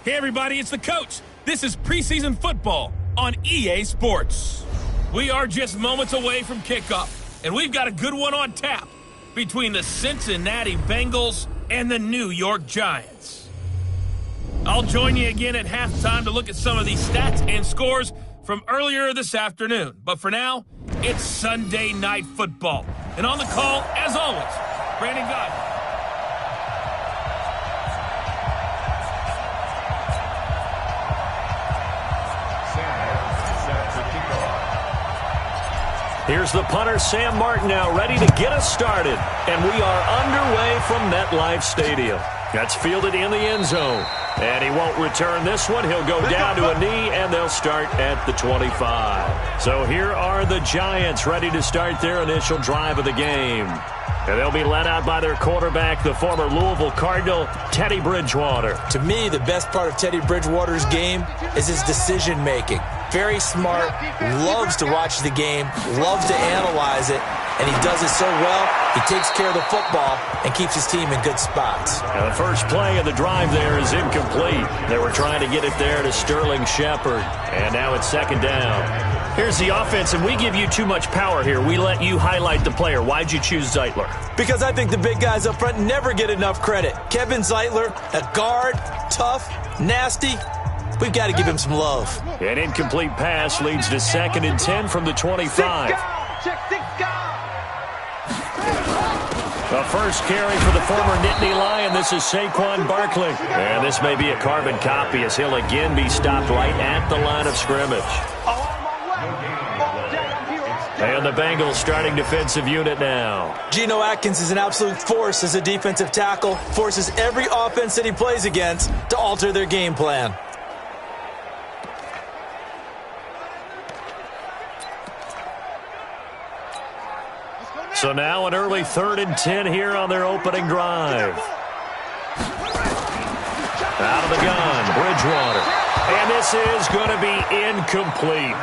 Hey everybody, it's the coach. This is preseason football on EA Sports. We are just moments away from kickoff, and we've got a good one on tap between the Cincinnati Bengals and the New York Giants. I'll join you again at halftime to look at some of these stats and scores from earlier this afternoon. But for now, it's Sunday Night Football. And on the call, as always, Brandon Godwin. Here's the punter, Sam Martin, now ready to get us started. And we are underway from MetLife Stadium. That's fielded in the end zone. And he won't return this one. He'll go down to a knee, and they'll start at the 25. So here are the Giants ready to start their initial drive of the game. And they'll be led out by their quarterback, the former Louisville Cardinal, Teddy Bridgewater. To me, the best part of Teddy Bridgewater's game is his decision-making. Very smart, loves to watch the game, loves to analyze it, and he does it so well, he takes care of the football and keeps his team in good spots. Now the first play of the drive there is incomplete. They were trying to get it there to Sterling Shepard, and now it's second down. Here's the offense, and we give you too much power here. We let you highlight the player. Why'd you choose Zeitler? Because I think the big guys up front never get enough credit. Kevin Zeitler, a guard, tough, nasty. We've got to give him some love. An incomplete pass leads to 2nd and 10 from the 25. The first carry for the former Nittany Lion. This is Saquon Barkley. And this may be a carbon copy as he'll again be stopped right at the line of scrimmage. And the Bengals starting defensive unit now. Geno Atkins is an absolute force as a defensive tackle. Forces every offense that he plays against to alter their game plan. So now an early 3rd and 10 here on their opening drive. Out of the gun, Bridgewater. And this is going to be incomplete.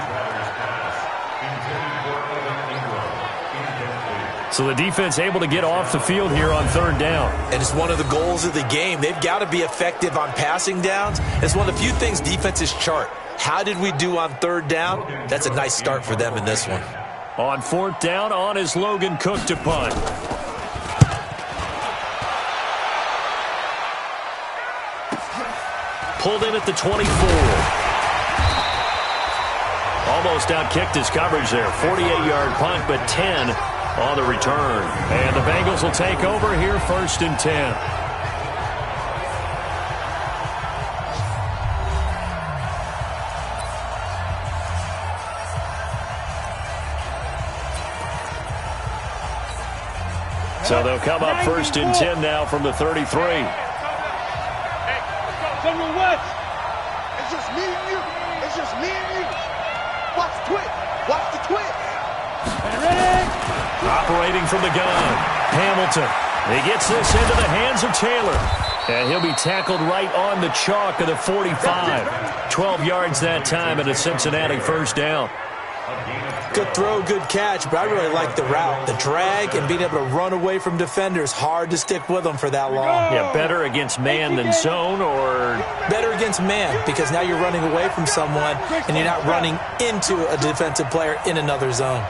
So the defense able to get off the field here on 3rd down. And it's one of the goals of the game. They've got to be effective on passing downs. It's one of the few things defenses chart. How did we do on 3rd down? That's a nice start for them in this one. On 4th down, on is Logan Cook to punt. Pulled in at the 24. Almost outkicked his coverage there. 48-yard punt, but 10 on the return. And the Bengals will take over here 1st and 10. So they'll come up 1st and 10 now from the 33. Hey, let's go. West. It's just me and you. It's just me and you. Watch the twitch. Watch the twitch. Operating from the gun, Hamilton. He gets this into the hands of Taylor. And he'll be tackled right on the chalk of the 45. 12 yards that time and a Cincinnati 1st down. Good throw, good catch, but I really like the route. The drag and being able to run away from defenders, hard to stick with them for that long. Yeah, better against man than zone, or? Better against man, because now you're running away from someone and you're not running into a defensive player in another zone.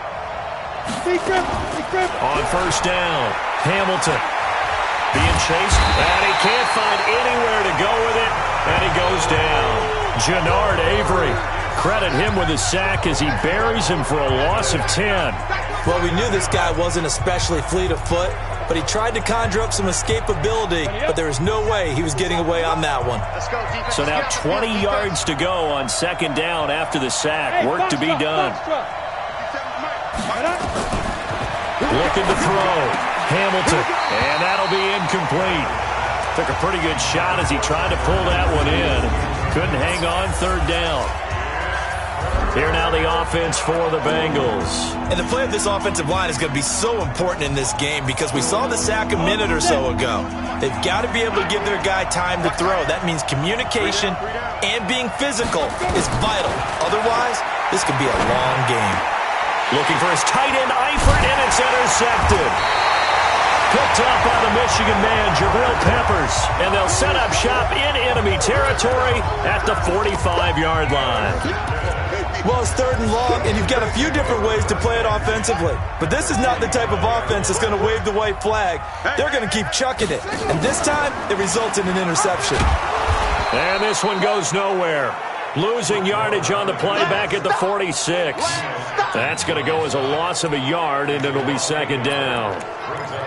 On 1st down, Hamilton being chased, and he can't find anywhere to go with it, and he goes down. Jannard Avery. Credit him with a sack as he buries him for a loss of 10. Well, we knew this guy wasn't especially fleet of foot, but he tried to conjure up some escapability, but there was no way he was getting away on that one. So now 20 yards to go on 2nd down after the sack. Work to be done. Looking to throw. Hamilton, and that'll be incomplete. Took a pretty good shot as he tried to pull that one in. Couldn't hang on 3rd down. Here now the offense for the Bengals. And the play of this offensive line is going to be so important in this game because we saw the sack a minute or so ago. They've got to be able to give their guy time to throw. That means communication and being physical is vital. Otherwise, this could be a long game. Looking for his tight end, Eifert, and it's intercepted. Picked up by the Michigan man, Jabril Peppers. And they'll set up shop in enemy territory at the 45-yard line. Well, it's 3rd and long, and you've got a few different ways to play it offensively. But this is not the type of offense that's going to wave the white flag. They're going to keep chucking it. And this time, it results in an interception. And this one goes nowhere. Losing yardage on the play back at the 46. That's going to go as a loss of a yard, and it'll be 2nd down.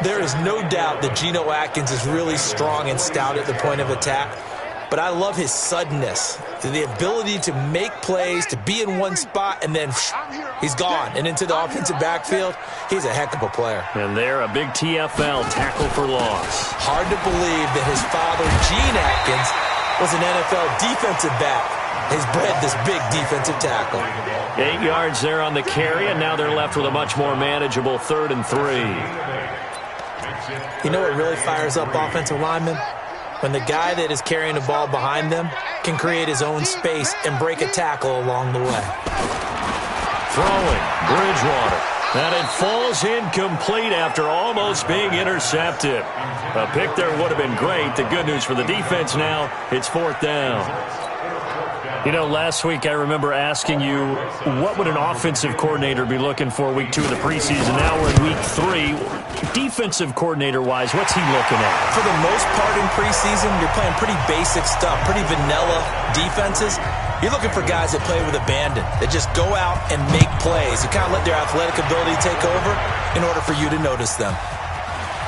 There is no doubt that Geno Atkins is really strong and stout at the point of attack. But I love his suddenness, the ability to make plays, to be in one spot, and then he's gone and into the offensive backfield. He's a heck of a player. And there, a big TFL, tackle for loss. Hard to believe that his father, Gene Atkins, was an NFL defensive back. He's bred this big defensive tackle. 8 yards there on the carry, and now they're left with a much more manageable 3rd and 3. You know what really fires up offensive linemen? When the guy that is carrying the ball behind them can create his own space and break a tackle along the way. Throwing, Bridgewater. And it falls incomplete after almost being intercepted. A pick there would have been great. The good news for the defense now, it's 4th down. You know, last week I remember asking you, what would an offensive coordinator be looking for week 2 of the preseason? Now we're in week 3. Defensive coordinator-wise, what's he looking at? For the most part in preseason, you're playing pretty basic stuff, pretty vanilla defenses. You're looking for guys that play with abandon, that just go out and make plays. You kind of let their athletic ability take over in order for you to notice them.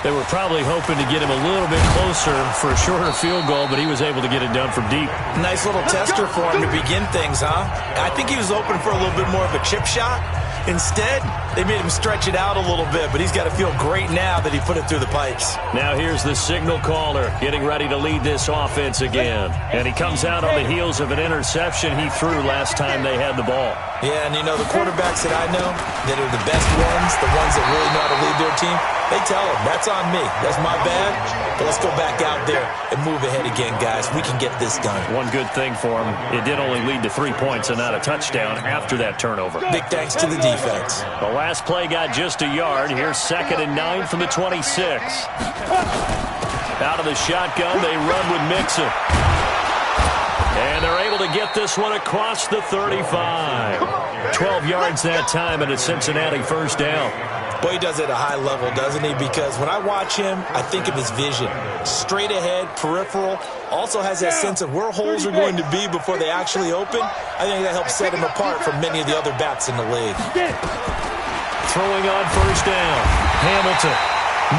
They were probably hoping to get him a little bit closer for a shorter field goal, but he was able to get it done from deep. Nice little tester for him to begin things, huh? I think he was open for a little bit more of a chip shot. Instead, they made him stretch it out a little bit, but he's got to feel great now that he put it through the pipes. Now here's the signal caller getting ready to lead this offense again. And he comes out on the heels of an interception he threw last time they had the ball. Yeah, and you know, the quarterbacks that I know that are the best ones, the ones that really know how to lead their team, they tell them, that's on me. That's my bad. But let's go back out there and move ahead again, guys. We can get this done. One good thing for him, it did only lead to 3 points and not a touchdown after that turnover. Big thanks to the defense. The last play got just a yard. Here's 2nd and 9 from the 26. Out of the shotgun, they run with Mixon. And they're able to get this one across the 35. 12 yards that time and a Cincinnati 1st down. Boy, he does it at a high level, doesn't he? Because when I watch him, I think of his vision. Straight ahead, peripheral. Also has that sense of where holes are going to be before they actually open. I think that helps set him apart from many of the other backs in the league. Throwing on 1st down. Hamilton.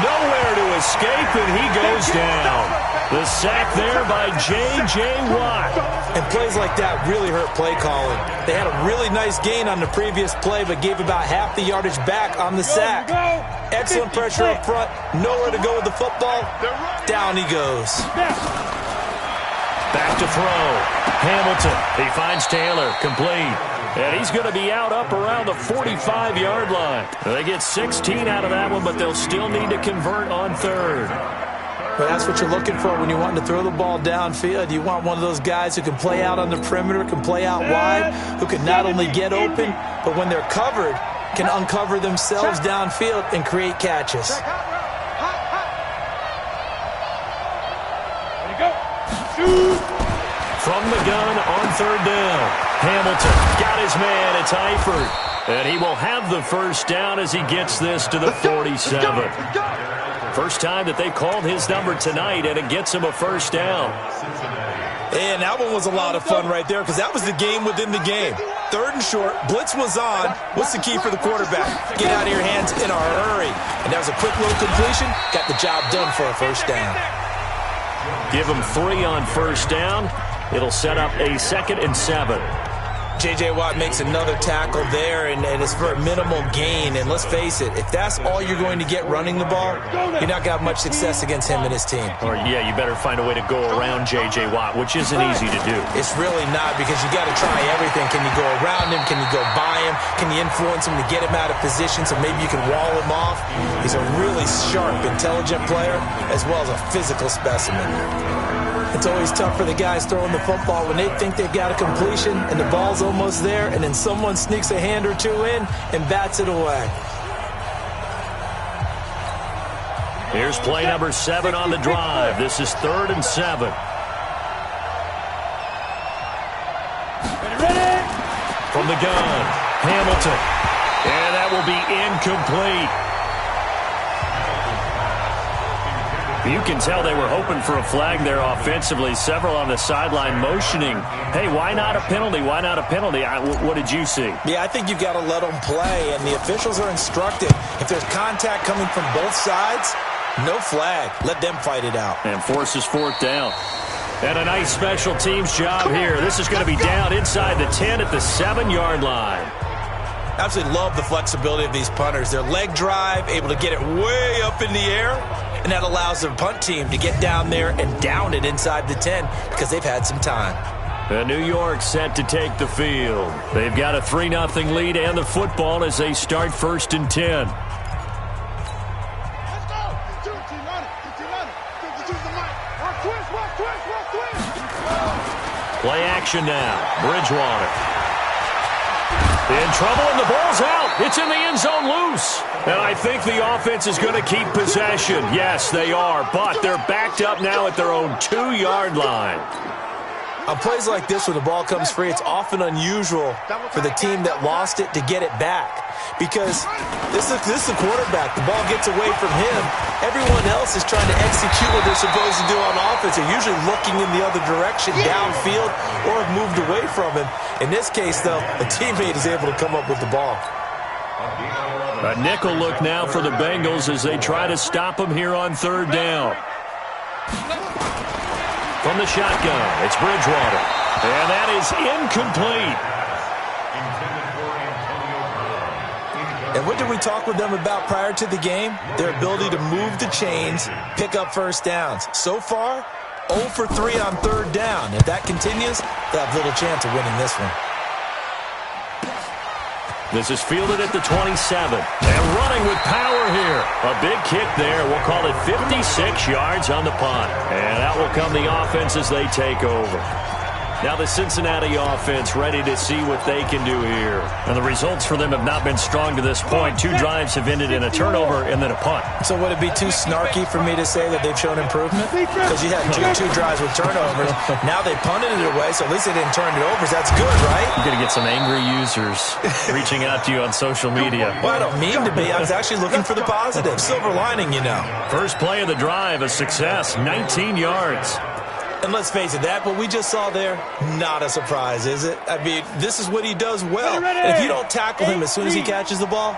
Nowhere to escape, and he goes down. The sack there by J.J. Watt. And plays like that really hurt play calling. They had a really nice gain on the previous play, but gave about half the yardage back on the sack. Excellent pressure up front. Nowhere to go with the football. Down he goes. Back to throw. Hamilton. He finds Taylor. Complete. And he's going to be out up around the 45-yard line. They get 16 out of that one, but they'll still need to convert on 3rd. But that's what you're looking for when you want to throw the ball downfield. You want one of those guys who can play out on the perimeter, can play out wide, who can not only get open, but when they're covered, can uncover themselves downfield and create catches. From the gun on 3rd down. Hamilton got his man. It's Eifert. And he will have the 1st down as he gets this to the 47. First time that they called his number tonight, and it gets him a 1st down. And that one was a lot of fun right there because that was the game within the game. 3rd and short. Blitz was on. What's the key for the quarterback? Get out of your hands in a hurry. And that was a quick little completion. Got the job done for a 1st down. Give him 3 on 1st down. It'll set up a 2nd and 7. J.J. Watt makes another tackle there, and it's for a minimal gain. And let's face it, if that's all you're going to get running the ball, you're not going to have much success against him and his team. Or, yeah, you better find a way to go around J.J. Watt, which isn't easy to do. It's really not because you got to try everything. Can you go around him? Can you go by him? Can you influence him to get him out of position so maybe you can wall him off? He's a really sharp, intelligent player as well as a physical specimen. It's always tough for the guys throwing the football when they think they've got a completion and the ball's almost there, and then someone sneaks a hand or two in and bats it away. Here's play number 7 on the drive. This is 3rd and 7. From the gun, Hamilton. And that will be incomplete. You can tell they were hoping for a flag there offensively. Several on the sideline motioning, hey, why not a penalty? Why not a penalty? What did you see? Yeah, I think you've got to let them play, and the officials are instructed. If there's contact coming from both sides, no flag. Let them fight it out. And forces 4th down. And a nice special teams job here. This is going to be down inside the 10 at the 7-yard line. Absolutely love the flexibility of these punters. Their leg drive, able to get it way up in the air, and that allows their punt team to get down there and down it inside the 10 because they've had some time. And New York set to take the field. They've got a 3-0 lead and the football as they start 1st and 10. Play action now. Bridgewater. In trouble, and the ball's out. It's in the end zone loose. And I think the offense is going to keep possession. Yes, they are, but they're backed up now at their own 2-yard line. On plays like this where the ball comes free, it's often unusual for the team that lost it to get it back. Because this is the quarterback. The ball gets away from him. Everyone else is trying to execute what they're supposed to do on offense. They're usually looking in the other direction, downfield, or have moved away from him. In this case, though, a teammate is able to come up with the ball. A nickel look now for the Bengals as they try to stop him here on 3rd down. From the shotgun, it's Bridgewater. And that is incomplete. And what did we talk with them about prior to the game? Their ability to move the chains, pick up 1st downs. So far, 0 for 3 on 3rd down. If that continues, they have little chance of winning this one. This is fielded at the 27. And running with power here. A big kick there. We'll call it 56 yards on the punt. And out will come the offense as they take over. Now the Cincinnati offense ready to see what they can do here. And the results for them have not been strong to this point. 2 drives have ended in a turnover and then a punt. So would it be too snarky for me to say that they've shown improvement? Because you had two drives with turnovers. Now they punted it away, so at least they didn't turn it over. That's good, right? You're going to get some angry users reaching out to you on social media. Well, I don't mean to be. I was actually looking for the positive. Silver lining, you know. First play of the drive, a success, 19 yards. And let's face it, that what we just saw there, not a surprise, is it? I mean, this is what he does well. And if you don't tackle him as soon as he catches the ball,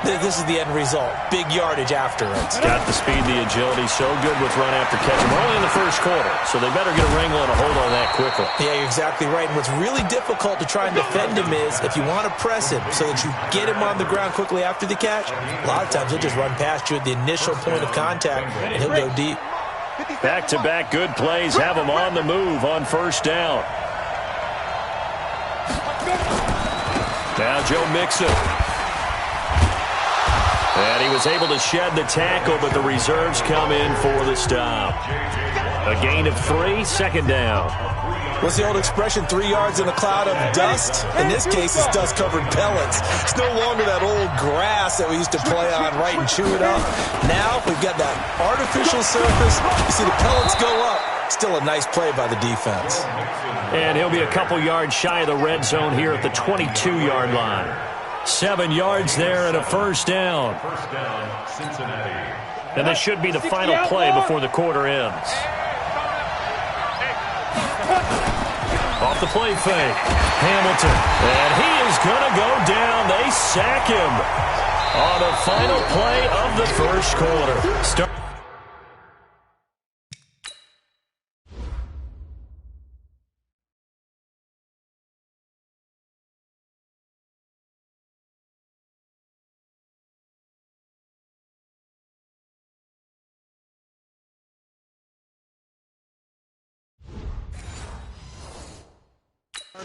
this is the end result. Big yardage after it. Got the speed, the agility, so good with run after catch. We're only in the 1st quarter, so they better get a wrangle and a hold on that quickly. Yeah, you're exactly right. And what's really difficult to try and defend him is if you want to press him so that you get him on the ground quickly after the catch, a lot of times he'll just run past you at the initial point of contact, and he'll go deep. Back-to-back good plays have him on the move on 1st down. Now Joe Mixon. And he was able to shed the tackle, but the reserves come in for the stop. A gain of 3, 2nd down. What's the old expression, 3 yards in a cloud of dust? In this case, it's dust-covered pellets. It's no longer that old grass that we used to play on, right, and chew it up. Now we've got that artificial surface. You see the pellets go up. Still a nice play by the defense. And he'll be a couple yards shy of the red zone here at the 22-yard line. 7 yards there and a 1st down. And this should be the final play before the quarter ends. Off the play fake, Hamilton, and he is going to go down. They sack him on the final play of the 1st quarter.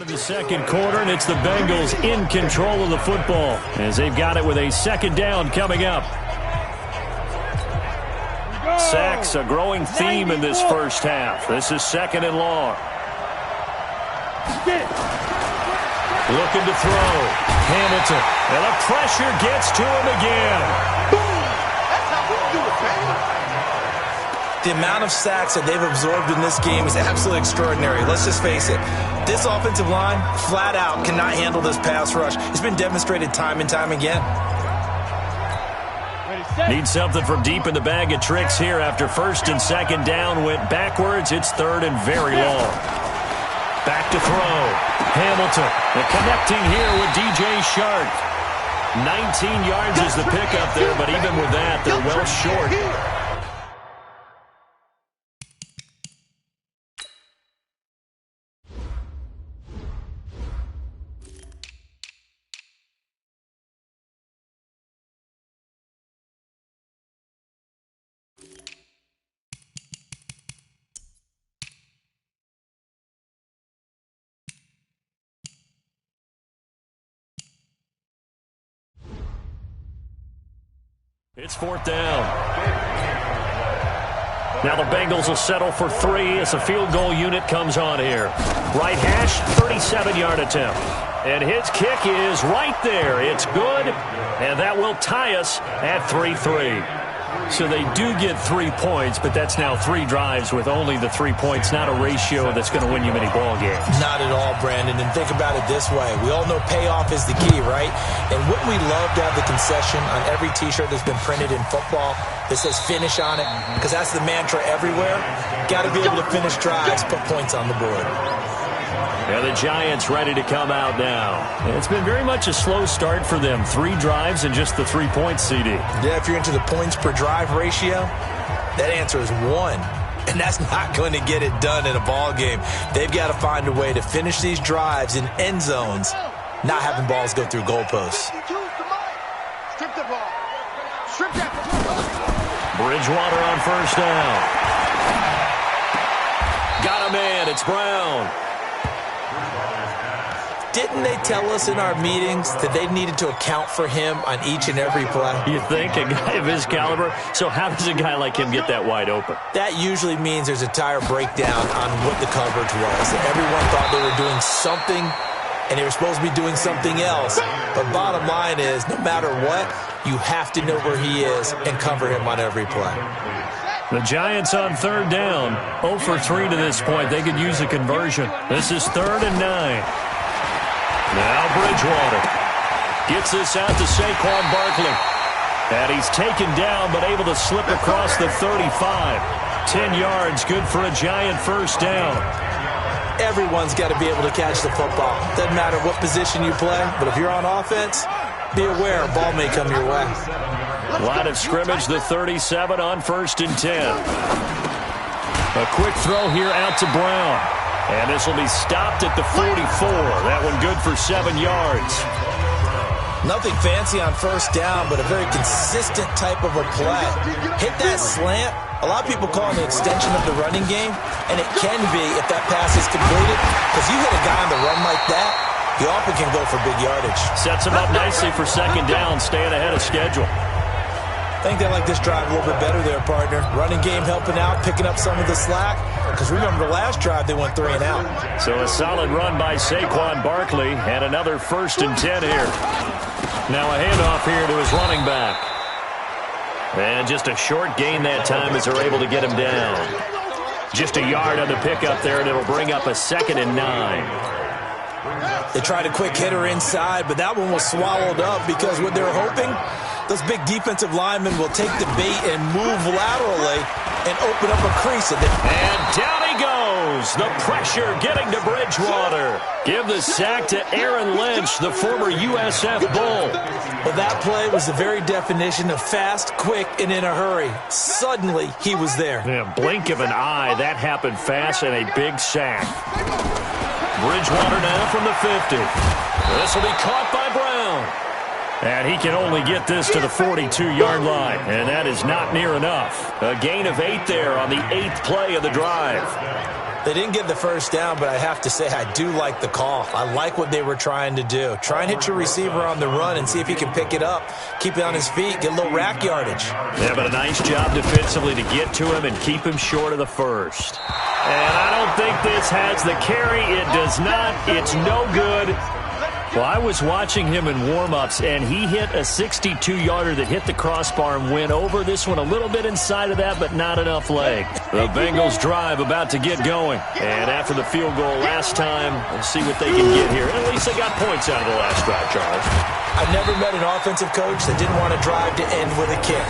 Of the 2nd quarter, and it's the Bengals in control of the football as they've got it with a 2nd down coming up. Sacks, a growing theme in this 1st half. This is 2nd and long. Looking to throw. Hamilton, and the pressure gets to him again. Boom! That's how we do it, man. The amount of sacks that they've absorbed in this game is absolutely extraordinary. Let's just face it. This offensive line, flat out, cannot handle this pass rush. It's been demonstrated time and time again. Need something from deep in the bag of tricks here after first and second down went backwards. It's third and very long. Back to throw. Hamilton. And connecting here with DJ Shark. 19 yards is the pickup there, but even with that, they're well short. It's fourth down. Now the Bengals will settle for 3 as the field goal unit comes on here. Right hash, 37-yard attempt. And his kick is right there. It's good, and that will tie us at 3-3. So they do get 3 points, but that's now 3 drives with only the 3 points, not a ratio that's going to win you many ball games. Not at all, Brandon. And think about it this way. We all know payoff is the key, right? And wouldn't we love to have the concession on every T-shirt that's been printed in football that says finish on it? Because that's the mantra everywhere. Got to be able to finish drives, put points on the board. And the Giants ready to come out now. It's been very much a slow start for them. 3 drives and just the 3 points, CD. Yeah, if you're into the points per drive ratio, that answer is 1. And that's not going to get it done in a ball game. They've got to find a way to finish these drives in end zones, not having balls go through goalposts. Bridgewater on first down. Got a man. It's Brown. Didn't they tell us in our meetings that they needed to account for him on each and every play? You think? A guy of his caliber? So how does a guy like him get that wide open? That usually means there's a tire breakdown on what the coverage was. Everyone thought they were doing something, and they were supposed to be doing something else. But bottom line is, no matter what, you have to know where he is and cover him on every play. The Giants on third down. 0 for 3 to this point. They could use a conversion. This is 3rd and 9. Now Bridgewater gets this out to Saquon Barkley. And he's taken down but able to slip across the 35. 10 yards, good for a Giant first down. Everyone's got to be able to catch the football. Doesn't matter what position you play, but if you're on offense, be aware a ball may come your way. Line of scrimmage, the 37 on 1st and 10. A quick throw here out to Brown. And this will be stopped at the 44. That one good for 7 yards. Nothing fancy on first down, but a very consistent type of a play. Hit that slant. A lot of people call it an extension of the running game, and it can be if that pass is completed. Because you hit a guy on the run like that, he often can go for big yardage. Sets him up nicely for second down, staying ahead of schedule. I think they like this drive a little bit better there, partner. Running game helping out, picking up some of the slack. Because remember, the last drive, they went 3 and out. So a solid run by Saquon Barkley, and another 1st and 10 here. Now a handoff here to his running back. And just a short gain that time as they're able to get him down. Just a yard on the pickup there, and it'll bring up a 2nd and 9. They tried a quick hitter inside, but that one was swallowed up because what they're hoping, those big defensive linemen will take the bait and move laterally and open up a crease. And down he goes. The pressure getting to Bridgewater. Give the sack to Aaron Lynch, the former USF Bull. Well, that play was the very definition of fast, quick, and in a hurry. Suddenly, he was there. Yeah, blink of an eye. That happened fast and a big sack. Bridgewater now from the 50. This will be caught by Brown. And he can only get this to the 42-yard line, and that is not near enough. A gain of 8 there on the 8th play of the drive. They didn't get the first down, but I have to say I do like the call. I like what they were trying to do. Try and hit your receiver on the run and see if he can pick it up, keep it on his feet, get a little rack yardage. Yeah, but a nice job defensively to get to him and keep him short of the first. And I don't think this has the carry. It does not. It's no good. Well, I was watching him in warm-ups, and he hit a 62-yarder that hit the crossbar and went over. This one a little bit inside of that, but not enough leg. The Bengals drive about to get going. And after the field goal last time, we'll see what they can get here. At least they got points out of the last drive, Charles. I've never met an offensive coach that didn't want to drive to end with a kick.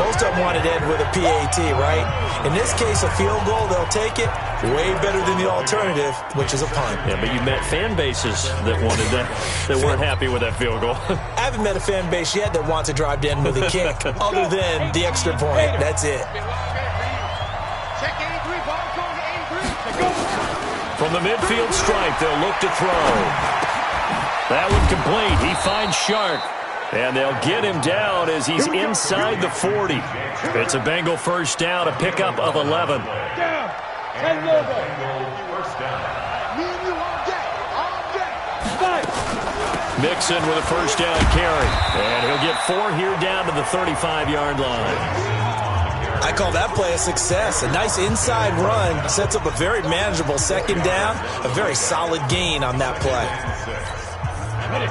Most of them wanted to end with a PAT, right? In this case, a field goal, they'll take it. Way better than the alternative, which is a punt. Yeah, but you met fan bases that wanted that, that weren't happy with that field goal. I haven't met a fan base yet that wants to drive to end with a kick, other than the extra point. That's it. From the midfield stripe, they'll look to throw. That one complete. He finds Shark. And they'll get him down as he's inside the 40. It's a Bengal first down, a pickup of 11. Mixon with a first down carry. And he'll get 4 here down to the 35-yard line. I call that play a success. A nice inside run sets up a very manageable second down. A very solid gain on that play.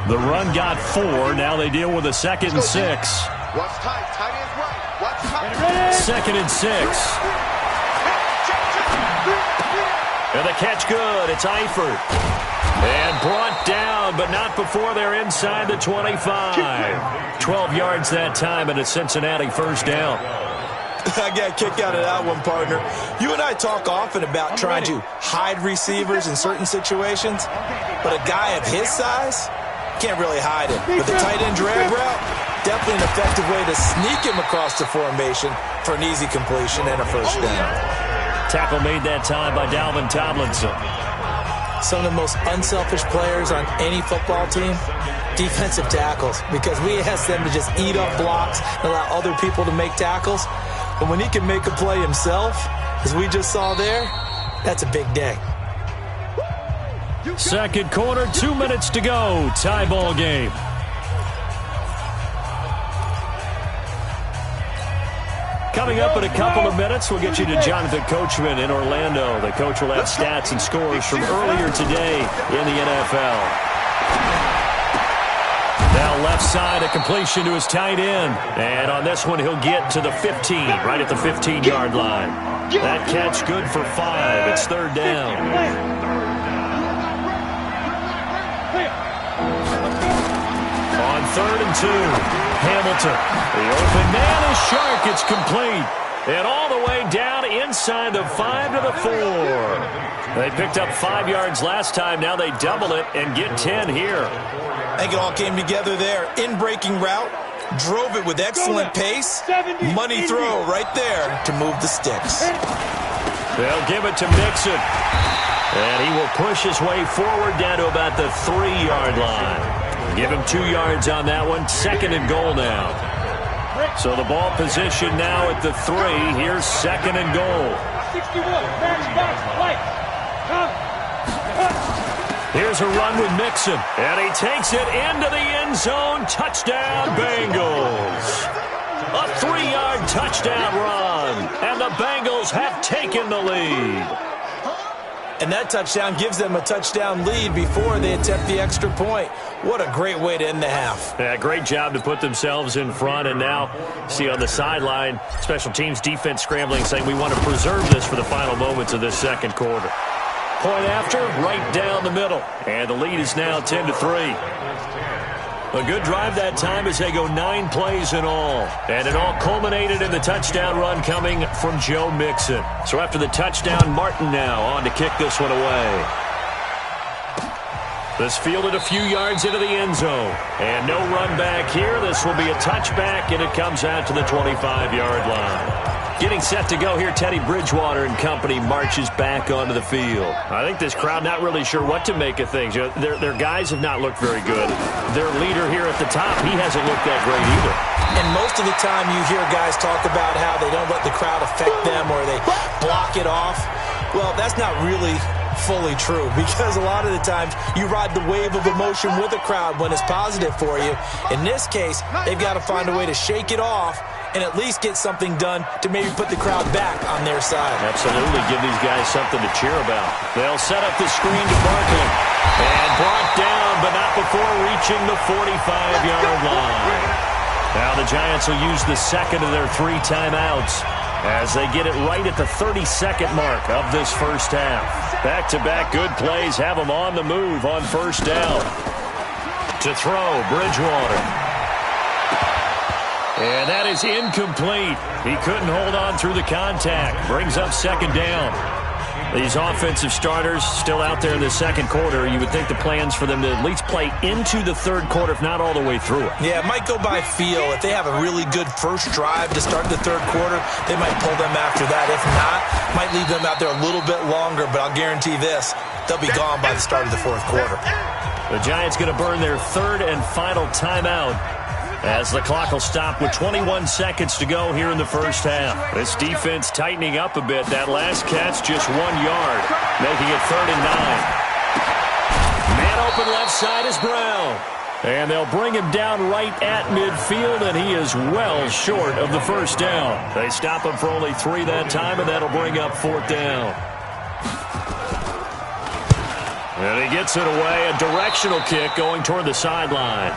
The run got 4. Now they deal with a 2nd and 6. Watch tight. Tight ends right. Watch tight. 2nd and 6. And the catch good. It's Eifert. And brought down, but not before they're inside the 25. 12 yards that time, and a Cincinnati first down. I got a kick out of that one, partner. You and I talk often about trying to hide receivers in certain situations, but a guy of his size can't really hide it. But the tight end drag route, definitely an effective way to sneak him across the formation for an easy completion and a first down. Tackle made that time by Dalvin Tomlinson. Some of the most unselfish players on any football team, defensive tackles, because we ask them to just eat up blocks and allow other people to make tackles. But when he can make a play himself, as we just saw there, that's a big day. Second quarter, 2 minutes to go. Tie ball game. Coming up in a couple of minutes, we'll get you to Jonathan Coachman in Orlando. The coach will have stats and scores from earlier today in the NFL. Now left side, a completion to his tight end. And on this one, he'll get to the 15, right at the 15-yard line. That catch good for 5. It's third down. On 3rd and 2, Hamilton. The open man is Shark. It's complete. And all the way down inside the 5 to the 4. They picked up 5 yards last time. Now they double it and get 10 here. I think it all came together there. In-breaking route. Drove it with excellent pace. Money throw right there to move the sticks. They'll give it to Mixon. And he will push his way forward down to about the 3-yard line. Give him 2 yards on that one. 2nd and goal now. So the ball position now at the 3. Here's 2nd and goal. 61. Here's a run with Mixon. And he takes it into the end zone. Touchdown, Bengals. A 3-yard touchdown run. And the Bengals have taken the lead. And that touchdown gives them a touchdown lead before they attempt the extra point. What a great way to end the half. Yeah, great job to put themselves in front. And now, see on the sideline, special teams defense scrambling, saying we want to preserve this for the final moments of this second quarter. Point after, right down the middle. And the lead is now 10-3. A good drive that time as they go 9 plays in all. And it all culminated in the touchdown run coming from Joe Mixon. So after the touchdown, Martin now on to kick this one away. This fielded a few yards into the end zone. And no run back here. This will be a touchback, and it comes out to the 25-yard line. Getting set to go here, Teddy Bridgewater and company marches back onto the field. I think this crowd not really sure what to make of things. You know, their guys have not looked very good. Their leader here at the top, he hasn't looked that great either. And most of the time you hear guys talk about how they don't let the crowd affect them or they block it off. Well, that's not really fully true, because a lot of the times you ride the wave of emotion with a crowd when it's positive for you. In this case, they've got to find a way to shake it off and at least get something done to maybe put the crowd back on their side. Absolutely. Give these guys something to cheer about. They'll set up the screen to Barkley. And brought down, but not before reaching the 45-yard line. Now the Giants will use the second of their 3 timeouts as they get it right at the 32nd mark of this first half. Back-to-back good plays have them on the move on first down. To throw, Bridgewater. And that is incomplete. He couldn't hold on through the contact. Brings up second down. These offensive starters still out there in the second quarter. You would think the plan's for them to at least play into the third quarter, if not all the way through it. Yeah, it might go by feel. If they have a really good first drive to start the third quarter, they might pull them after that. If not, might leave them out there a little bit longer, but I'll guarantee this, they'll be gone by the start of the fourth quarter. The Giants going to burn their third and final timeout as the clock will stop with 21 seconds to go here in the first half. This defense tightening up a bit. That last catch just 1 yard, making it 3rd and 9. Man open left side is Brown. And they'll bring him down right at midfield, and he is well short of the first down. They stop him for only 3 that time, and that'll bring up 4th down. And he gets it away, a directional kick going toward the sideline.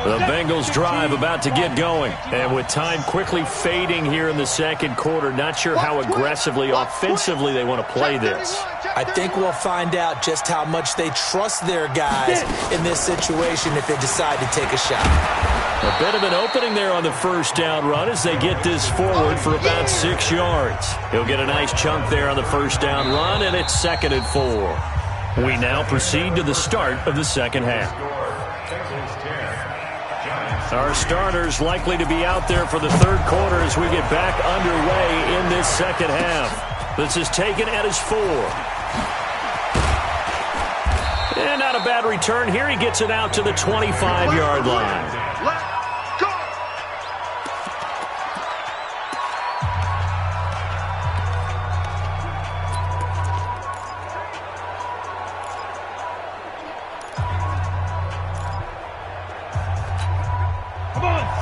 The Bengals drive about to get going. And with time quickly fading here in the second quarter, not sure how aggressively, offensively they want to play this. I think we'll find out just how much they trust their guys in this situation if they decide to take a shot. A bit of an opening there on the first down run as they get this forward for about 6 yards. He'll get a nice chunk there on the first down run, and it's 2nd and 4. We now proceed to the start of the second half. Our starters likely to be out there for the third quarter as we get back underway in this second half. This is taken at his 4. And not a bad return here. He gets it out to the 25-yard line.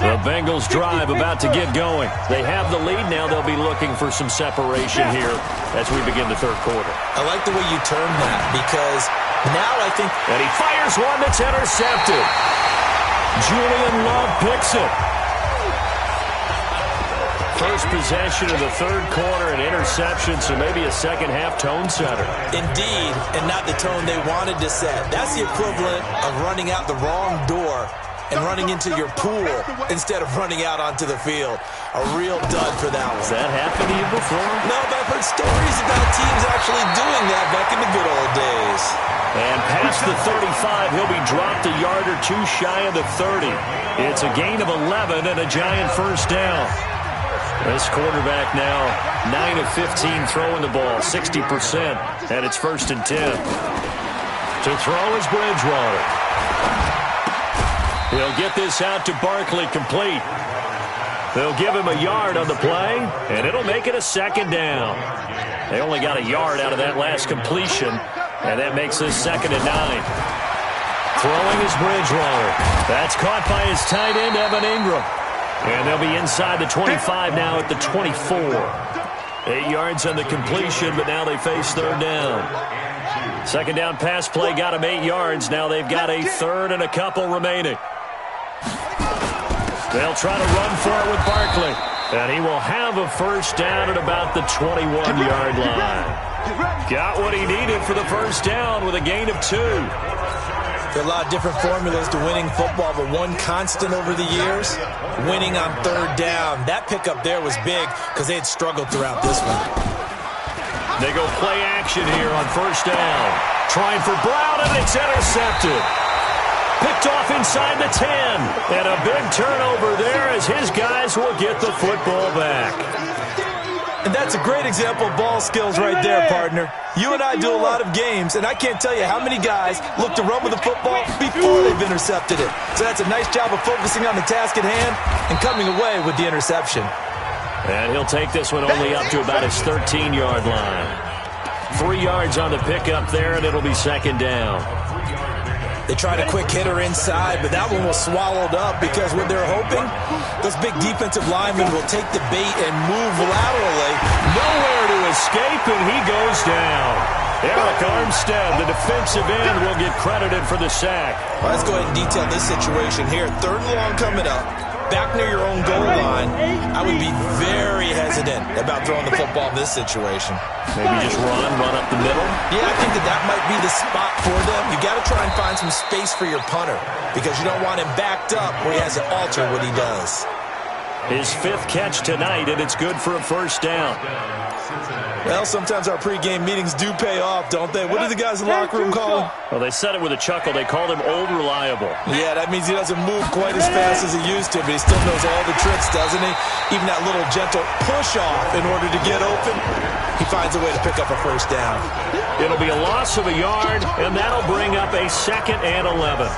The Bengals drive about to get going. They have the lead. Now they'll be looking for some separation here as we begin the third quarter. I like the way you term that because now I think... And he fires one that's intercepted. Julian Love picks it. First possession of the third quarter, an interception, so maybe a second-half tone setter. Indeed, and not the tone they wanted to set. That's the equivalent of running out the wrong door and running into your pool instead of running out onto the field. A real dud for that one. Has that happened to you before? No, but I've heard stories about teams actually doing that back in the good old days. And past the 35, he'll be dropped a yard or two shy of the 30. It's a gain of 11 and a Giant first down. This quarterback now 9 of 15 throwing the ball, 60%, and it's 1st and 10. To throw is Bridgewater. He'll get this out to Barkley, complete. They'll give him a yard on the play, and it'll make it a 2nd down. They only got a yard out of that last completion, and that makes this 2nd and 9. Throwing is Bridgewater. That's caught by his tight end, Evan Ingram. And they'll be inside the 25 now at the 24. 8 yards on the completion, but now they face 3rd down. 2nd down pass play got them 8 yards. Now they've got a 3rd and a couple remaining. They'll try to run for it with Barkley. And he will have a first down at about the 21-yard line. Got what he needed for the first down with a gain of 2. There are a lot of different formulas to winning football, but one constant over the years, winning on 3rd down. That pickup there was big because they had struggled throughout this one. They go play action here on first down. Trying for Brown, and it's intercepted. Picked off inside the 10. And a big turnover there as his guys will get the football back. And that's a great example of ball skills right there, partner. You and I do a lot of games, and I can't tell you how many guys look to run with the football before they've intercepted it. So that's a nice job of focusing on the task at hand and coming away with the interception. And he'll take this one only up to about his 13-yard line. 3 yards on the pickup there, and it'll be second down. They tried a quick hitter inside, but that one was swallowed up because what they're hoping, those big defensive linemen will take the bait and move laterally. Nowhere to escape, and he goes down. Eric Armstead, the defensive end, will get credited for the sack. Well, let's go ahead and detail this situation here. 3rd and long coming up. Back near your own goal line, I would be very hesitant about throwing the football in this situation. Maybe just run up the middle? Yeah, I think that might be the spot for them. You got to try and find some space for your punter because you don't want him backed up where he has to alter what he does. His 5th catch tonight, and it's good for a first down. Well, sometimes our pregame meetings do pay off, don't they? What do the guys in the locker room call him? Well, they said it with a chuckle. They called him Old Reliable. Yeah, that means he doesn't move quite as fast as he used to, but he still knows all the tricks, doesn't he? Even that little gentle push-off in order to get open, he finds a way to pick up a first down. It'll be a loss of a yard, and that'll bring up a 2nd and 11.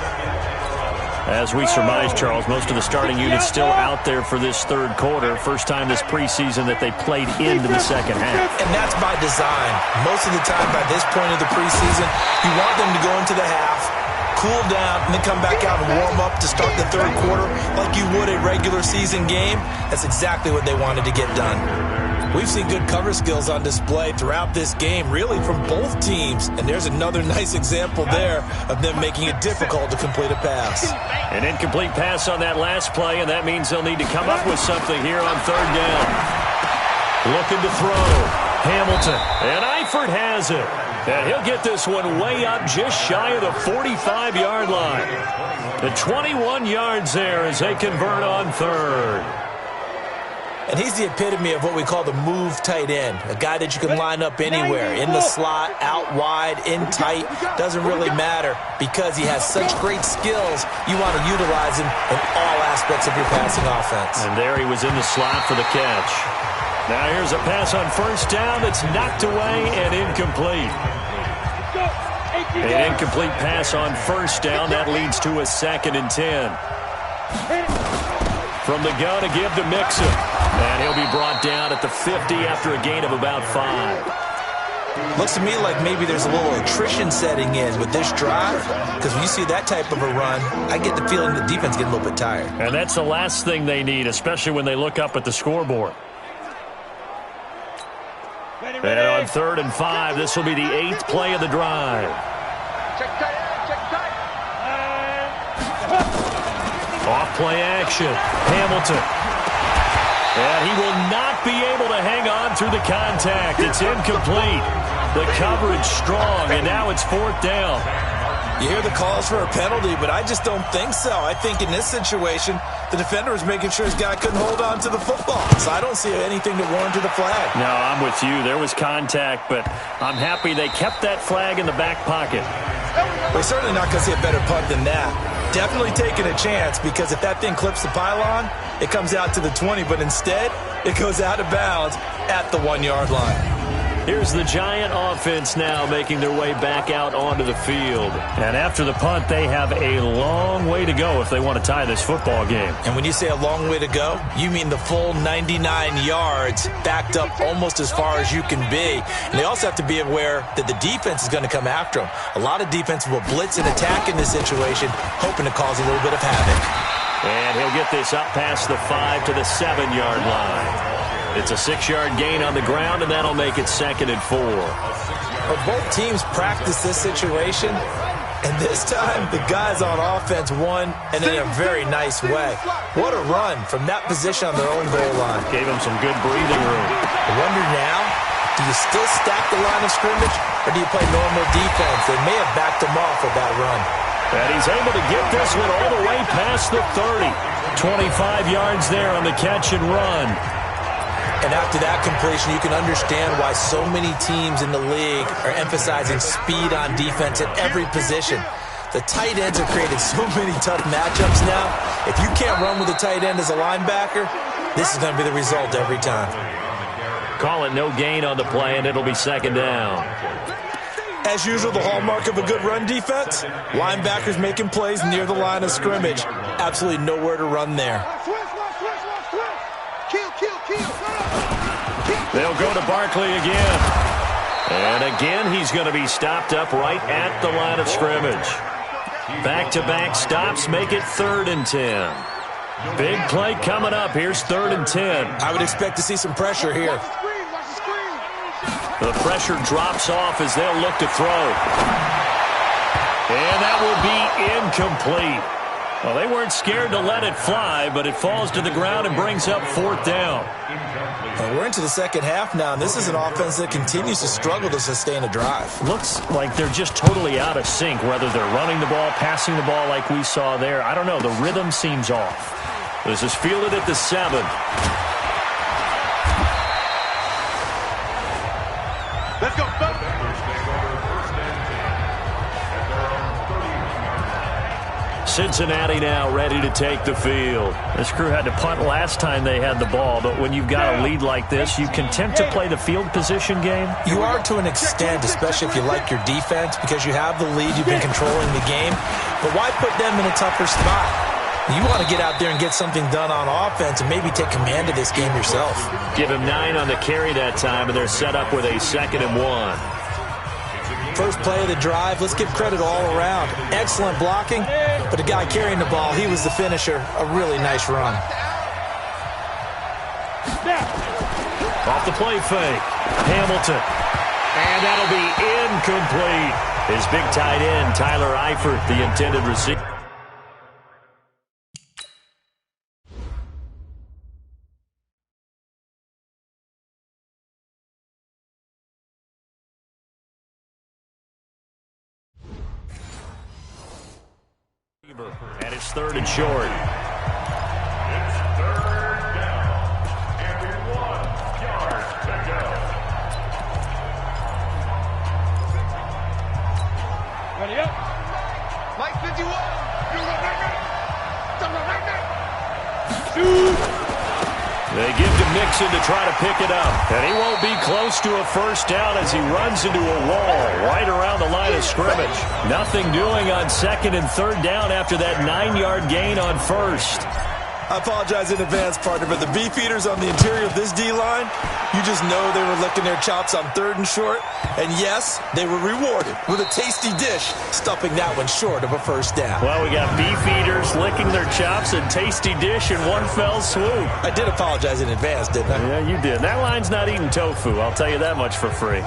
As we surmise, Charles, most of the starting unit's still out there for this 3rd quarter. First time this preseason that they played into the second half. And that's by design. Most of the time by this point of the preseason, you want them to go into the half, cool down, and then come back out and warm up to start the 3rd quarter like you would a regular season game. That's exactly what they wanted to get done. We've seen good cover skills on display throughout this game, really from both teams. And there's another nice example there of them making it difficult to complete a pass. An incomplete pass on that last play, and that means they'll need to come up with something here on 3rd down. Looking to throw. Hamilton. And Eifert has it. And he'll get this one way up just shy of the 45-yard line. The 21 yards there as they convert on 3rd. And he's the epitome of what we call the move tight end, a guy that you can line up anywhere, in the slot, out wide, in tight, doesn't really matter because he has such great skills. You want to utilize him in all aspects of your passing offense. And there he was in the slot for the catch. Now here's a pass on 1st down that's knocked away and incomplete. An incomplete pass on 1st down. That leads to a 2nd and 10. From the gun to give to Mixon. And he'll be brought down at the 50 after a gain of about 5. Looks to me like maybe there's a little attrition setting in with this drive, because when you see that type of a run, I get the feeling the defense getting a little bit tired. And that's the last thing they need, especially when they look up at the scoreboard. And on 3rd and 5, this will be the 8th play of the drive. Check tight, check tight. Off play action. Hamilton. And he will not be able to hang on through the contact. It's incomplete. The coverage strong, and now it's 4th down. You hear the calls for a penalty, but I just don't think so. I think in this situation, the defender was making sure his guy couldn't hold on to the football. So I don't see anything to warrant the flag. No, I'm with you. There was contact, but I'm happy they kept that flag in the back pocket. We're certainly not going to see a better punt than that. Definitely taking a chance, because if that thing clips the pylon, it comes out to the 20, but instead, it goes out of bounds at the 1-yard line. Here's the Giant offense now making their way back out onto the field. And after the punt, they have a long way to go if they want to tie this football game. And when you say a long way to go, you mean the full 99 yards backed up almost as far as you can be. And they also have to be aware that the defense is going to come after them. A lot of defenses will blitz and attack in this situation, hoping to cause a little bit of havoc. And he'll get this up past the 5 to the 7-yard line. It's a 6-yard gain on the ground, and that'll make it 2nd and 4. But both teams practice this situation, and this time the guys on offense won, and in a very nice way. What a run from that position on their own goal line. Gave them some good breathing room. I wonder now, do you still stack the line of scrimmage, or do you play normal defense? They may have backed them off with that run. And he's able to get this one all the way past the 30. 25 yards there on the catch and run. And after that completion, you can understand why so many teams in the league are emphasizing speed on defense at every position. The tight ends have created so many tough matchups now. If you can't run with a tight end as a linebacker, this is going to be the result every time. Call it no gain on the play, and it'll be 2nd down. As usual, the hallmark of a good run defense, linebackers making plays near the line of scrimmage. Absolutely nowhere to run there. Kill. They'll go to Barkley again. And again, he's going to be stopped up right at the line of scrimmage. Back-to-back stops make it 3rd and 10. Big play coming up. Here's 3rd and 10. I would expect to see some pressure here. The pressure drops off as they'll look to throw. And that will be incomplete. Well, they weren't scared to let it fly, but it falls to the ground and brings up 4th down. We're into the second half now, and this is an offense that continues to struggle to sustain a drive. Looks like they're just totally out of sync, whether they're running the ball, passing the ball like we saw there. I don't know. The rhythm seems off. This is fielded at the 7. Let's go. Cincinnati now ready to take the field. This crew had to punt last time they had the ball, but when you've got a lead like this, you content to play the field position game? You are to an extent, especially if you like your defense, because you have the lead, you've been controlling the game. But why put them in a tougher spot? You want to get out there and get something done on offense and maybe take command of this game yourself. Give him 9 on the carry that time, and they're set up with a 2nd and 1. First play of the drive, let's give credit all around. Excellent blocking, but the guy carrying the ball, he was the finisher. A really nice run. Off the play fake, Hamilton. And that'll be incomplete. His big tight end, Tyler Eifert, the intended receiver. And it's 3rd and short. It's 3rd down. And 1 yard to go. Ready up. Mike 51. They give to Mixon to try to pick it up. And he won't be close to a first down as he runs into a wall right around the line of scrimmage. Nothing doing on 2nd and 3rd down after that 9-yard gain on 1st. I apologize in advance, partner, but the beef eaters on the interior of this D-line, you just know they were licking their chops on 3rd and short. And yes, they were rewarded with a tasty dish, stuffing that one short of a first down. Well, we got beef eaters licking their chops and tasty dish in one fell swoop. I did apologize in advance, didn't I? Yeah, you did. That line's not eating tofu, I'll tell you that much for free.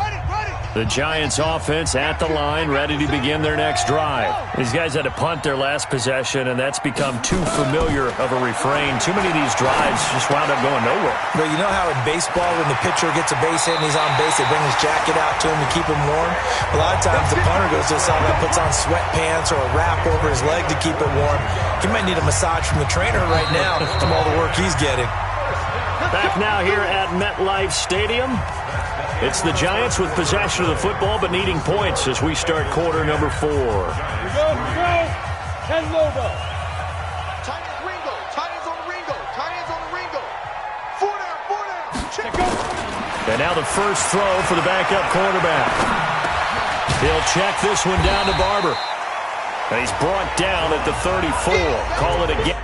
The Giants offense at the line, ready to begin their next drive. These guys had to punt their last possession, and that's become too familiar of a refrain. Too many of these drives just wound up going nowhere. But you know how in baseball, when the pitcher gets a base hit and he's on base, they bring his jacket out to him to keep him warm? A lot of times the punter goes to the sideline, puts on sweatpants or a wrap over his leg to keep it warm. He might need a massage from the trainer right now from all the work he's getting. Back now here at MetLife Stadium. It's the Giants with possession of the football but needing points as we start quarter number 4. Here we go. Ken Lobo. Tight ends Ringo. Tight ends on the Ringo. Tight ends on the Ringo. 4 down. Check go. And now the first throw for the backup quarterback. He'll check this one down to Barber. And he's brought down at the 34. Call it again.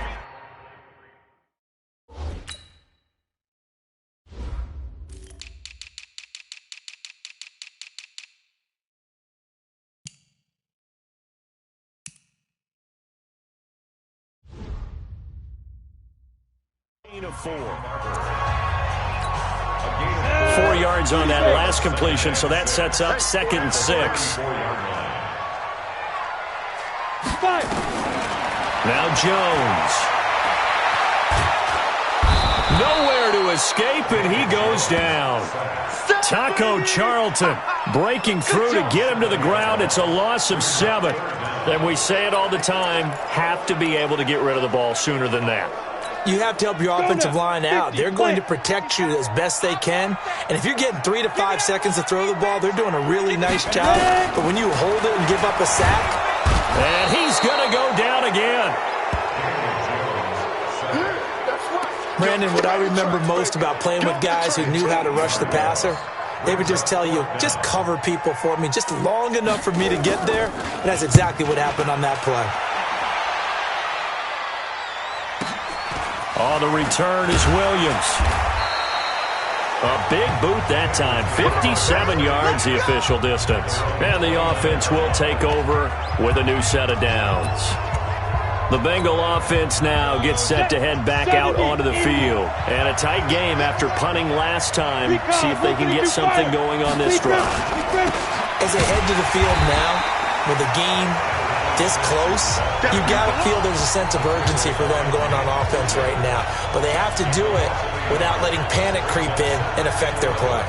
Of 4. 4 yards on that last completion, so that sets up 2nd and 6. Now Jones. Nowhere to escape, and he goes down. Taco Charlton breaking through to get him to the ground. It's a loss of 7. And we say it all the time, have to be able to get rid of the ball sooner than that. You have to help your offensive line out. They're going to protect you as best they can. And if you're getting 3 to 5 seconds to throw the ball, they're doing a really nice job. But when you hold it and give up a sack. And he's going to go down again. Brandon, what I remember most about playing with guys who knew how to rush the passer, they would just tell you, just cover people for me, just long enough for me to get there. And that's exactly what happened on that play. On the return is Williams. A big boot that time. 57 yards the official distance. And the offense will take over with a new set of downs. The Bengal offense now gets set to head back out onto the field. And a tight game after punting last time. See if they can get something going on this drive. As they head to the field now, with the game this close, you've got to feel there's a sense of urgency for them going on offense right now. But they have to do it without letting panic creep in and affect their play.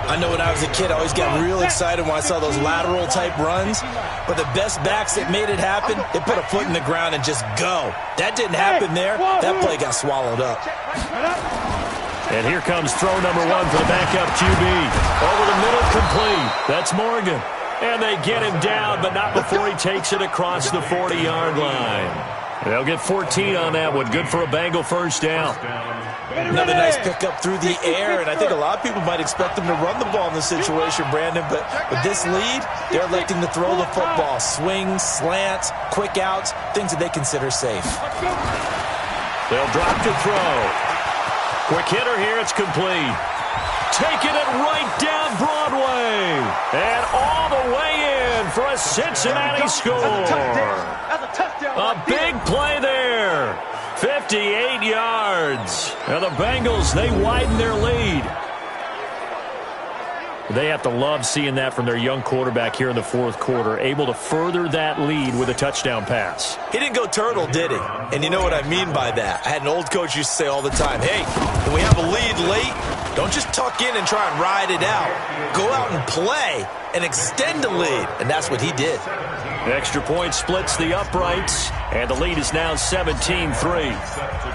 I know when I was a kid, I always got real excited when I saw those lateral-type runs. But the best backs that made it happen, they put a foot in the ground and just go. That didn't happen there. That play got swallowed up. And here comes throw number 1 for the backup QB. Over the middle, complete. That's Morgan. And they get him down, but not before he takes it across the 40-yard line. They'll get 14 on that one. Good for a Bengal first down. Another nice pickup through the air, and I think a lot of people might expect them to run the ball in this situation, Brandon, but with this lead, they're electing to throw the football. Swings, slants, quick outs, things that they consider safe. They'll drop to throw. Quick hitter here, it's complete. Taking it right down Broadway. And all the way in for a Cincinnati score. A big play there. 58 yards. And the Bengals, they widen their lead. They have to love seeing that from their young quarterback here in the fourth quarter, able to further that lead with a touchdown pass. He didn't go turtle, did he? And you know what I mean by that. I had an old coach used to say all the time, hey, when we have a lead late, don't just tuck in and try and ride it out. Go out and play and extend the lead. And that's what he did. The extra point splits the uprights, and the lead is now 17-3.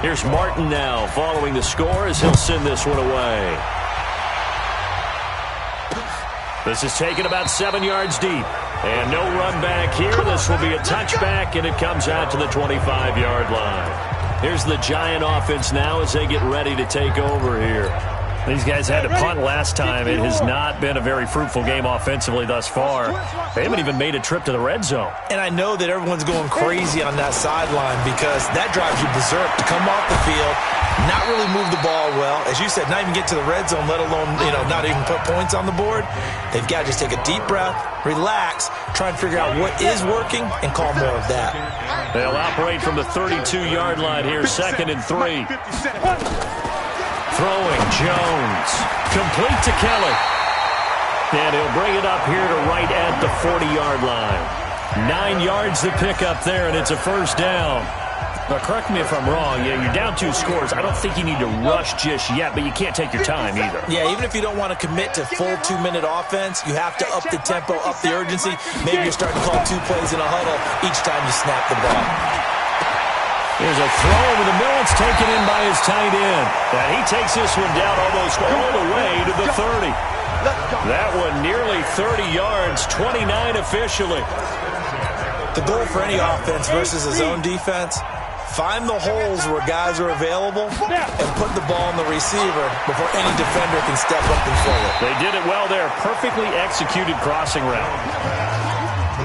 Here's Martin now following the score as he'll send this one away. This is taken about 7 yards deep. And no run back here. This will be a touchback, and it comes out to the 25-yard line. Here's the Giant offense now as they get ready to take over here. These guys had to punt last time. It has not been a very fruitful game offensively thus far. They haven't even made a trip to the red zone. And I know that everyone's going crazy on that sideline because that drives you berserk to come off the field, not really move the ball well. As you said, not even get to the red zone, let alone, not even put points on the board. They've got to just take a deep breath, relax, try and figure out what is working, and call more of that. They'll operate from the 32-yard line here, 2nd and 3. Throwing, Jones. Complete to Kelly. And he'll bring it up here to right at the 40-yard line. 9 yards to pick up there, and it's a first down. Now, correct me if I'm wrong. Yeah, you're down 2 scores. I don't think you need to rush just yet, but you can't take your time either. Yeah, even if you don't want to commit to full 2-minute offense, you have to up the tempo, up the urgency. Maybe you're starting to call 2 plays in a huddle each time you snap the ball. Here's a throw over the middle. It's taken in by his tight end. And he takes this one down almost all the way to the 30. That one nearly 30 yards, 29 officially. The goal for any offense versus his own defense, find the holes where guys are available and put the ball on the receiver before any defender can step up and fill it. They did it well there. Perfectly executed crossing route.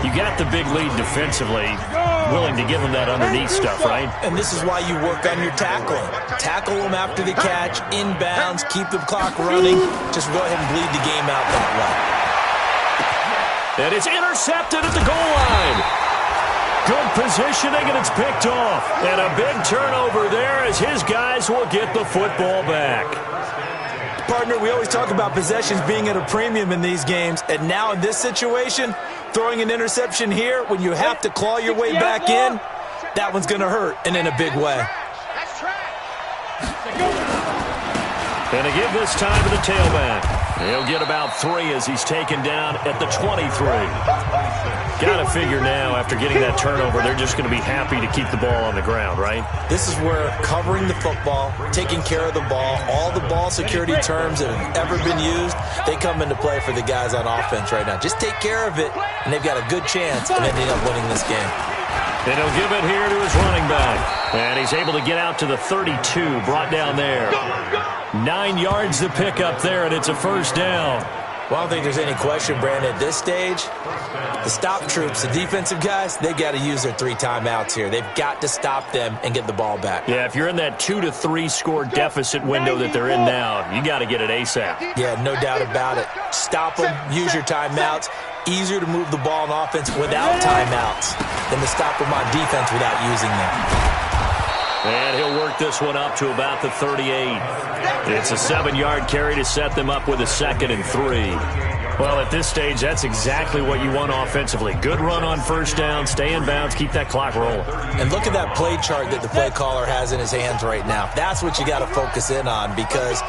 You got the big lead defensively, willing to give them that underneath stuff, right? And this is why you work on your tackling. Tackle them after the catch, inbounds, keep the clock running. Just go ahead and bleed the game out that way. And it's intercepted at the goal line. Good positioning, and it's picked off. And a big turnover there as his guys will get the football back. Partner, we always talk about possessions being at a premium in these games. And now in this situation, throwing an interception here when you have to claw your way back in, that one's going to hurt, and in a big way. And to give this time to the tailback. He'll get about 3 as he's taken down at the 23. Got to figure now, after getting that turnover, they're just going to be happy to keep the ball on the ground, right? This is where covering the football, taking care of the ball, all the ball security terms that have ever been used, they come into play for the guys on offense right now. Just take care of it, and they've got a good chance of ending up winning this game. And he'll give it here to his running back. And he's able to get out to the 32, brought down there. 9 yards to pick up there, and it's a first down. Well, I don't think there's any question, Brandon, at this stage, the stop troops, the defensive guys, they got to use their 3 timeouts here. They've got to stop them and get the ball back. Yeah, if you're in that 2 to 3 score deficit window that they're in now, you got to get it ASAP. Yeah, no doubt about it. Stop them, use your timeouts. Easier to move the ball on offense without timeouts than to stop them on defense without using them. And he'll work this one up to about the 38. It's a 7-yard carry to set them up with a 2nd and 3. Well, at this stage, that's exactly what you want offensively. Good run on first down, stay in bounds, keep that clock rolling. And look at that play chart that the play caller has in his hands right now. That's what you got to focus in on, because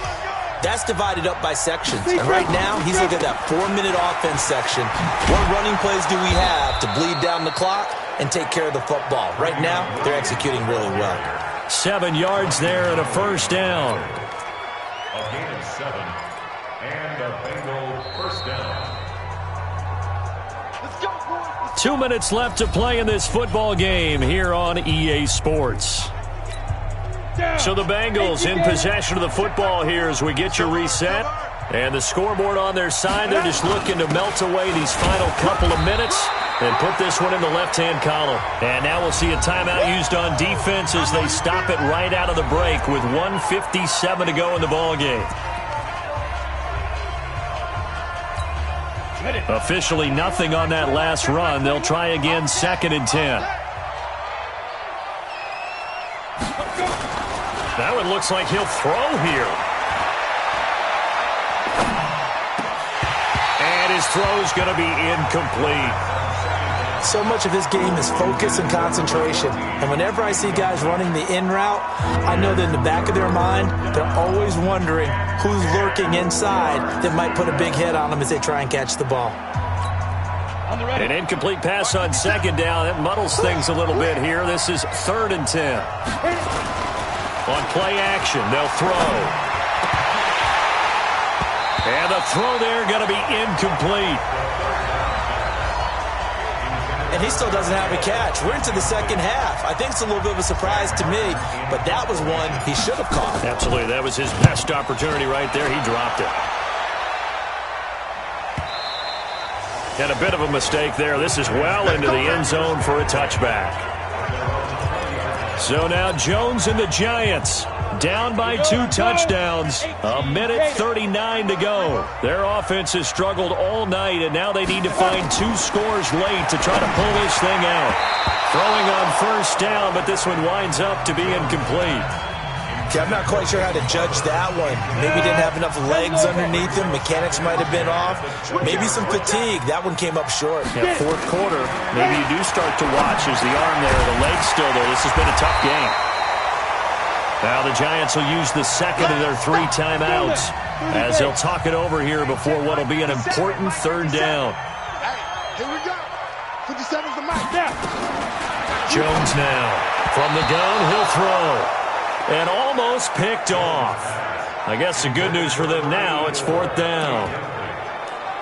that's divided up by sections. And right now, he's looking at that 4-minute offense section. What running plays do we have to bleed down the clock and take care of the football? Right now, they're executing really well. 7 yards there and a first down. A gain of 7 and a Bengal first down. Let's go, boys. 2 minutes left to play in this football game here on EA Sports. So the Bengals in possession of the football here as we get you reset. And the scoreboard on their side, they're just looking to melt away these final couple of minutes and put this one in the left-hand column. And now we'll see a timeout used on defense as they stop it right out of the break with 1:57 to go in the ballgame. Officially nothing on that last run. They'll try again 2nd and 10. That one looks like he'll throw here. And his throw's going to be incomplete. So much of his game is focus and concentration. And whenever I see guys running the in route, I know that in the back of their mind, they're always wondering who's lurking inside that might put a big hit on them as they try and catch the ball. An incomplete pass on 2nd down. That muddles things a little bit here. This is 3rd and 10. On play action, they'll throw. And the throw there going to be incomplete. And he still doesn't have a catch. We're into the second half. I think it's a little bit of a surprise to me, but that was one he should have caught. Absolutely. That was his best opportunity right there. He dropped it. And a bit of a mistake there. This is well into the end zone for a touchback. So now Jones and the Giants down by 2 touchdowns. 1:39 to go. Their offense has struggled all night, and now they need to find 2 scores late to try to pull this thing out. Throwing on first down, but this one winds up to be incomplete. Okay, I'm not quite sure how to judge that one. Maybe didn't have enough legs underneath him. Mechanics might have been off. Maybe some fatigue. That one came up short. Yeah, 4th quarter, maybe you do start to watch as the arm there, the leg's still there. This has been a tough game. Now the Giants will use the 2nd of their 3 timeouts as they'll talk it over here before what will be an important 3rd down. Here we go. 57's the mark now. Jones now. From the gun, he'll throw. And almost picked off. I guess the good news for them now, it's 4th down.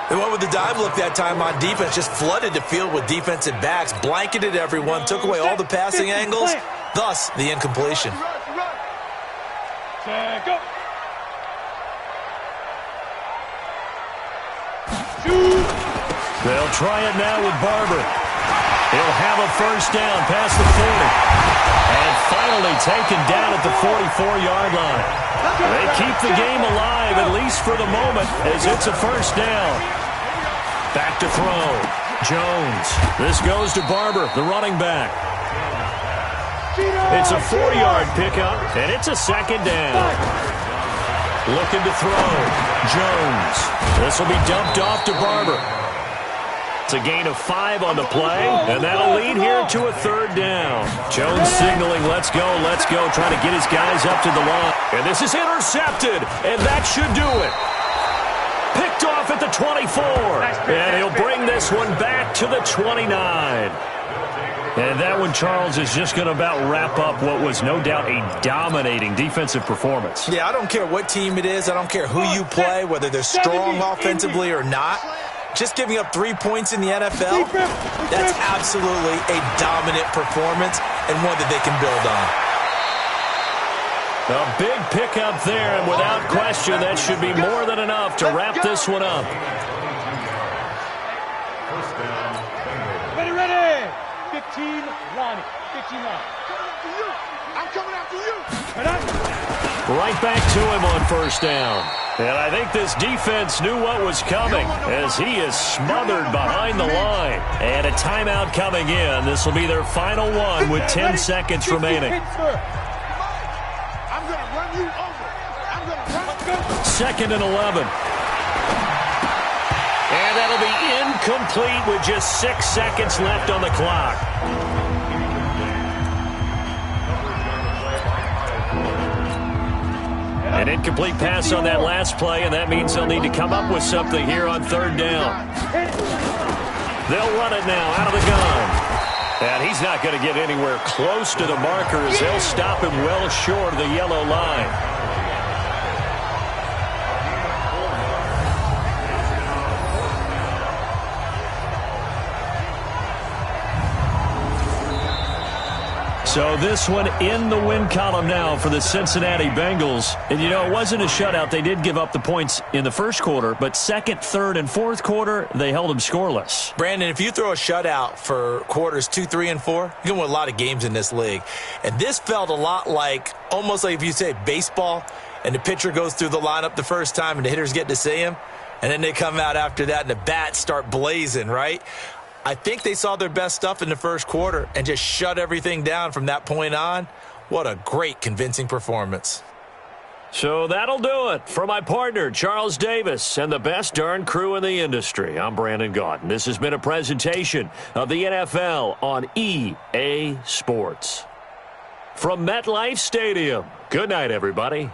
They went with the dive look that time on defense, just flooded the field with defensive backs, blanketed everyone, took away all the passing angles, thus the incompletion. Go. They'll try it now with Barber. He'll have a first down past the 40. And finally taken down at the 44-yard line. They keep the game alive, at least for the moment, as it's a first down. Back to throw. Jones. This goes to Barber, the running back. It's a 4-yard pickup, and it's a 2nd down. Looking to throw. Jones. This will be dumped off to Barber. It's a gain of 5 on the play, and that'll lead here to a 3rd down. Jones signaling, let's go, trying to get his guys up to the line. And this is intercepted, and that should do it. Picked off at the 24, and he'll bring this one back to the 29. And that one, Charles, is just going to about wrap up what was no doubt a dominating defensive performance. Yeah, I don't care what team it is. I don't care who you play, whether they're strong offensively or not. Just giving up 3 points in the NFL, that's absolutely a dominant performance and one that they can build on. A big pickup there, and without question, that should be more than enough to wrap this one up. First down, Bengals. Ready. 15 line. 15 line. I'm coming after you. Right back to him on first down. And I think this defense knew what was coming as he is smothered behind the line. And a timeout coming in. This will be their final one with 10 seconds remaining. I'm going to run you over. I'm going to run. Second and 11. And that'll be incomplete with just 6 seconds left on the clock. An incomplete pass on that last play, and that means they'll need to come up with something here on third down. They'll run it now out of the gun. And he's not going to get anywhere close to the marker as they'll stop him well short of the yellow line. So this one in the win column now for the Cincinnati Bengals. And, you know, it wasn't a shutout. They did give up the points in the first quarter, but second, third, and fourth quarter, they held them scoreless. Brandon, if you throw a shutout for quarters 2, 3, and 4, you can win a lot of games in this league. And this felt a lot like, almost like if you say baseball, and the pitcher goes through the lineup the first time and the hitters get to see him, and then they come out after that and the bats start blazing, right? I think they saw their best stuff in the first quarter and just shut everything down from that point on. What a great, convincing performance. So that'll do it for my partner, Charles Davis, and the best darn crew in the industry. I'm Brandon Gaudin. This has been a presentation of the NFL on EA Sports. From MetLife Stadium, good night, everybody.